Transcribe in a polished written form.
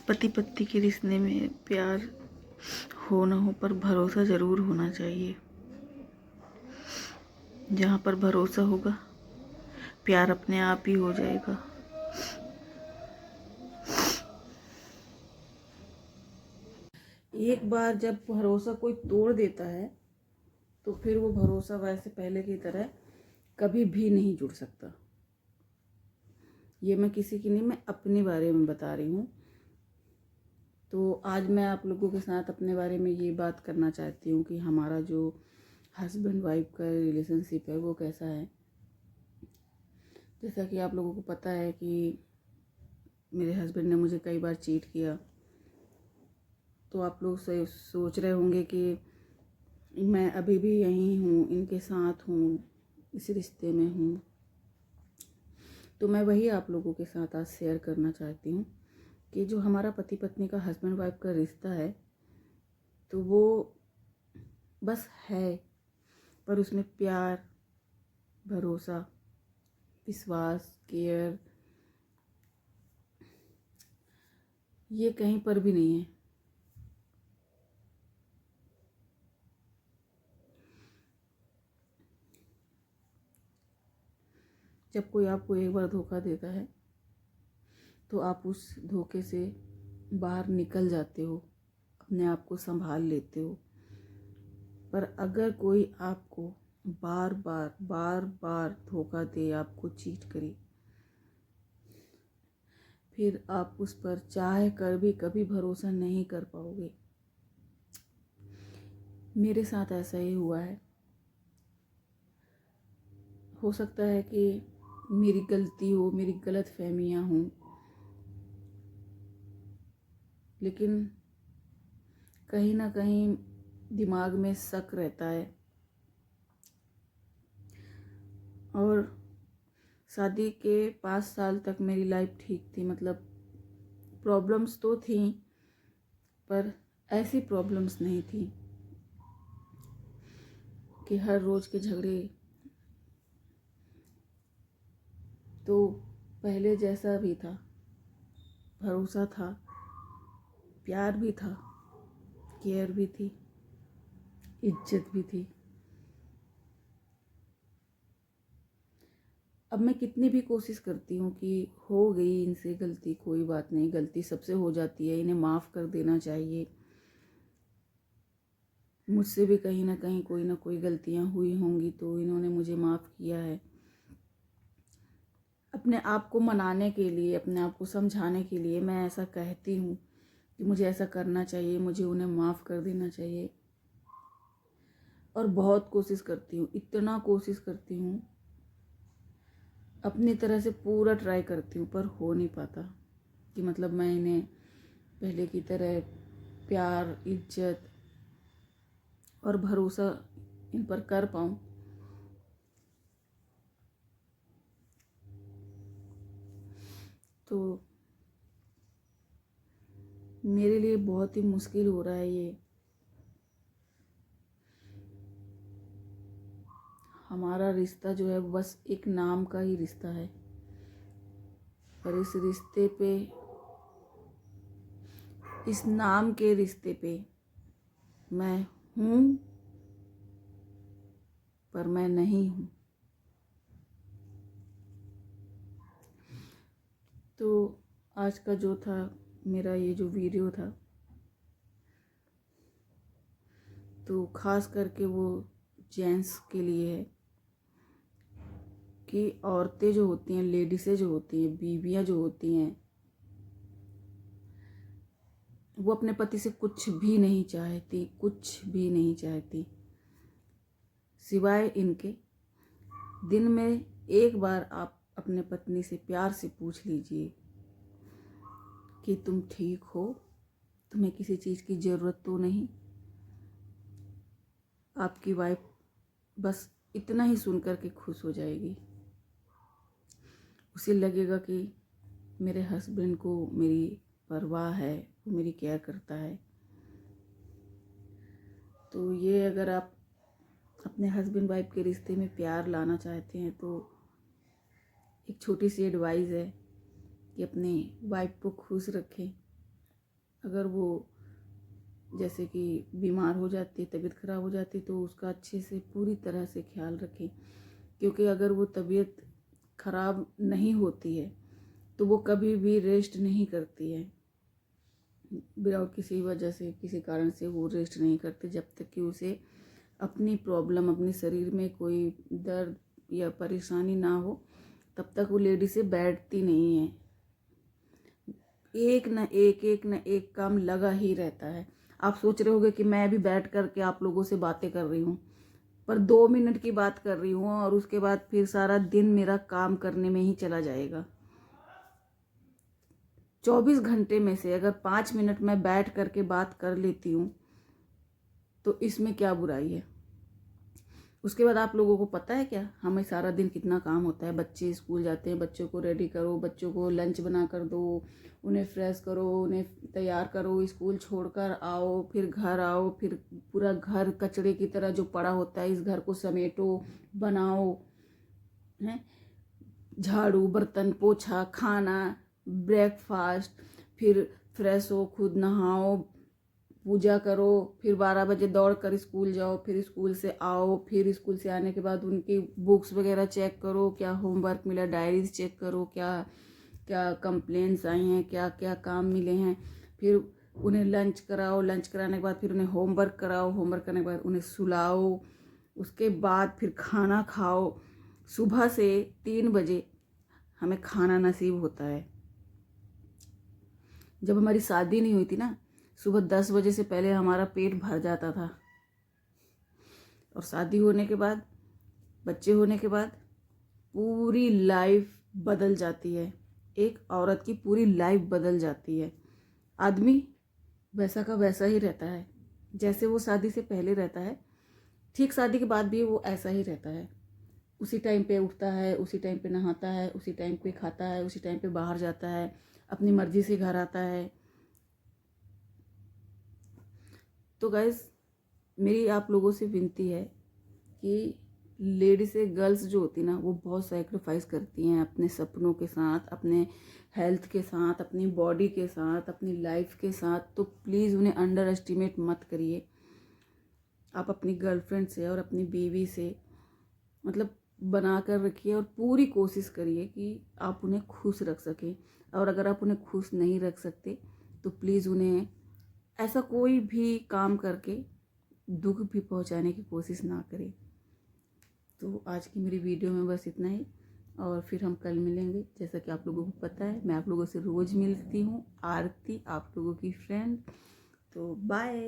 पति पत्नी के रिश्ते में प्यार हो ना हो पर भरोसा ज़रूर होना चाहिए। जहाँ पर भरोसा होगा प्यार अपने आप ही हो जाएगा। एक बार जब भरोसा कोई तोड़ देता है तो फिर वो भरोसा वैसे पहले की तरह कभी भी नहीं जुड़ सकता। ये मैं किसी की नहीं, मैं अपने बारे में बता रही हूँ। तो आज मैं आप लोगों के साथ अपने बारे में ये बात करना चाहती हूँ कि हमारा जो हस्बैंड वाइफ का रिलेशनशिप है वो कैसा है। जैसा कि आप लोगों को पता है कि मेरे हस्बैंड ने मुझे कई बार चीट किया। तो आप लोग सोच रहे होंगे कि मैं अभी भी यहीं हूँ, इनके साथ हूँ, इस रिश्ते में हूँ। तो मैं वही आप लोगों के साथ आज शेयर करना चाहती हूँ कि जो हमारा पति पत्नी का हस्बैंड वाइफ का रिश्ता है तो वो बस है, पर उसमें प्यार, भरोसा, विश्वास, केयर ये कहीं पर भी नहीं है। जब कोई आपको एक बार धोखा देता है तो आप उस धोखे से बाहर निकल जाते हो, अपने आप को संभाल लेते हो। पर अगर कोई आपको बार बार धोखा दे, आपको चीट करे, फिर आप उस पर चाह कर भी कभी भरोसा नहीं कर पाओगे। मेरे साथ ऐसा ही हुआ है। हो सकता है कि मेरी गलती हो, मेरी गलत फहमियाँ हों, लेकिन कहीं ना कहीं दिमाग में शक रहता है। और शादी के 5 साल तक मेरी लाइफ ठीक थी, मतलब प्रॉब्लम्स तो थी पर ऐसी प्रॉब्लम्स नहीं थी कि हर रोज़ के झगड़े। तो पहले जैसा भी था, भरोसा था, प्यार भी था, केयर भी थी, इज्जत भी थी। अब मैं कितनी भी कोशिश करती हूँ कि हो गई इनसे गलती, कोई बात नहीं, गलती सबसे हो जाती है, इन्हें माफ़ कर देना चाहिए। मुझसे भी कहीं ना कोई गलतियाँ हुई होंगी तो इन्होंने मुझे माफ़ किया है। अपने आप को मनाने के लिए, अपने आप को समझाने के लिए मैं ऐसा कहती हूँ कि मुझे ऐसा करना चाहिए, मुझे उन्हें माफ़ कर देना चाहिए। और बहुत कोशिश करती हूँ, इतना कोशिश करती हूँ, अपनी तरह से पूरा ट्राई करती हूँ, पर हो नहीं पाता कि मतलब मैं इन्हें पहले की तरह प्यार, इज्जत और भरोसा इन पर कर पाऊँ। तो मेरे लिए बहुत ही मुश्किल हो रहा है ये। हमारा रिश्ता जो है बस एक नाम का ही रिश्ता है, पर इस रिश्ते पे, इस नाम के रिश्ते पे मैं हूँ पर मैं नहीं हूँ। तो आज का जो था मेरा ये जो वीडियो था, तो ख़ास करके वो जेंट्स के लिए है कि औरतें जो होती हैं, लेडीज़ें जो होती हैं, बीवियाँ जो होती हैं, वो अपने पति से कुछ भी नहीं चाहती, कुछ भी नहीं चाहती, सिवाय इनके दिन में एक बार आप अपने पत्नी से प्यार से पूछ लीजिए कि तुम ठीक हो, तुम्हें किसी चीज़ की ज़रूरत तो नहीं। आपकी वाइफ बस इतना ही सुन कर के खुश हो जाएगी। उसे लगेगा कि मेरे हस्बैंड को मेरी परवाह है, वो मेरी केयर करता है। तो ये अगर आप अपने हस्बैंड वाइफ के रिश्ते में प्यार लाना चाहते हैं तो एक छोटी सी एडवाइस है कि अपने वाइफ को खुश रखें, अगर वो जैसे कि बीमार हो जाती, तबीयत ख़राब हो जाती, तो उसका अच्छे से पूरी तरह से ख्याल रखें। क्योंकि अगर वो तबीयत ख़राब नहीं होती है तो वो कभी भी रेस्ट नहीं करती है। विदाउट किसी वजह से, किसी कारण से वो रेस्ट नहीं करती जब तक कि उसे अपनी प्रॉब्लम, अपने शरीर में कोई दर्द या परेशानी ना हो, तब तक वो लेडी से बैठती नहीं है। एक न एक काम लगा ही रहता है। आप सोच रहे होगे कि मैं भी बैठ कर के आप लोगों से बातें कर रही हूँ, पर 2 मिनट की बात कर रही हूँ और उसके बाद फिर सारा दिन मेरा काम करने में ही चला जाएगा। 24 घंटे में से अगर 5 मिनट मैं बैठ करके बात कर लेती हूँ तो इसमें क्या बुराई है। उसके बाद आप लोगों को पता है क्या, हमें सारा दिन कितना काम होता है। बच्चे स्कूल जाते हैं, बच्चों को रेडी करो, बच्चों को लंच बना कर दो, उन्हें फ्रेश करो, उन्हें तैयार करो, स्कूल छोड़कर आओ, फिर घर आओ, फिर पूरा घर कचरे की तरह जो पड़ा होता है इस घर को समेटो, बनाओ, हैं, झाड़ू, बर्तन, पोछा, खाना, ब्रेकफास्ट, फिर फ्रेश हो, खुद नहाओ, पूजा करो, फिर 12 बजे दौड़ कर स्कूल जाओ, फिर स्कूल से आओ, फिर स्कूल से आने के बाद उनकी बुक्स वगैरह चेक करो, क्या होमवर्क मिला, डायरीज चेक करो, क्या क्या कंप्लेंट्स आई हैं, क्या क्या काम मिले हैं, फिर उन्हें लंच कराओ, लंच कराने के बाद फिर उन्हें होमवर्क कराओ, होमवर्क करने के बाद उन्हें सुलाओ, उसके बाद फिर खाना खाओ। सुबह से 3 बजे हमें खाना नसीब होता है। जब हमारी शादी नहीं हुई थी ना, सुबह 10 बजे से पहले हमारा पेट भर जाता था। और शादी होने के बाद, बच्चे होने के बाद पूरी लाइफ बदल जाती है। एक औरत की पूरी लाइफ बदल जाती है। आदमी वैसा का वैसा ही रहता है जैसे वो शादी से पहले रहता है, ठीक शादी के बाद भी वो ऐसा ही रहता है। उसी टाइम पे उठता है, उसी टाइम पे नहाता है, उसी टाइम पे खाता है, उसी टाइम पे बाहर जाता है, अपनी मर्जी से घर आता है। तो गाइस, मेरी आप लोगों से विनती है कि लेडीज से गर्ल्स जो होती ना, वो बहुत सैक्रिफाइस करती हैं अपने सपनों के साथ, अपने हेल्थ के साथ, अपनी बॉडी के साथ, अपनी लाइफ के साथ। तो प्लीज़ उन्हें अंडर एस्टिमेट मत करिए। आप अपनी गर्लफ्रेंड से और अपनी बीवी से मतलब बना कर रखिए और पूरी कोशिश करिए कि आप उन्हें खुश रख सकें। और अगर आप उन्हें खुश नहीं रख सकते तो प्लीज़ उन्हें ऐसा कोई भी काम करके दुख भी पहुंचाने की कोशिश ना करें। तो आज की मेरी वीडियो में बस इतना ही, और फिर हम कल मिलेंगे। जैसा कि आप लोगों को पता है, मैं आप लोगों से रोज़ मिलती हूँ, आरती, आप लोगों की फ्रेंड। तो बाय।